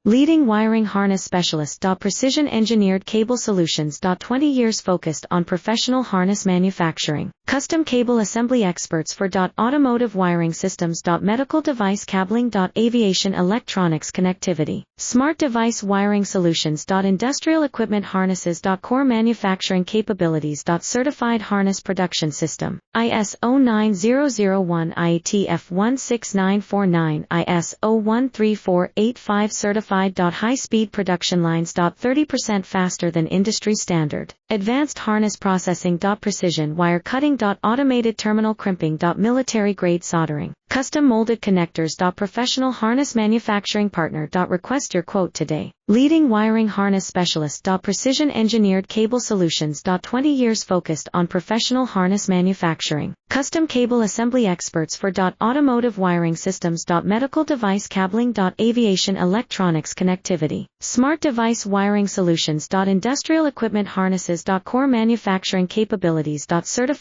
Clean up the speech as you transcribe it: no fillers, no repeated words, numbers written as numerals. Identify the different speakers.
Speaker 1: Leading wiring harness specialist. Precision engineered cable solutions. 20 years focused on professional harness manufacturing. Custom cable assembly experts for automotive wiring systems. Medical device cabling. Aviation electronics connectivity. Smart device wiring solutions. Industrial equipment harnesses. Core manufacturing capabilities. Certified harness production system. ISO 9001 IATF 16949 ISO 13485 certified. High-speed production lines. 30% faster than industry standard. Advanced harness processing. Precision wire cutting. Automated terminal crimping. Military grade soldering. Custom molded connectors. Professional harness manufacturing partner. Request your quote today. Leading wiring harness specialist. Precision engineered cable solutions. 20 years focused on professional harness manufacturing. Custom cable assembly experts for automotive wiring systems. Medical device cabling. Aviation electronics connectivity. Smart device wiring solutions. Industrial equipment harnesses. Core manufacturing capabilities. Certified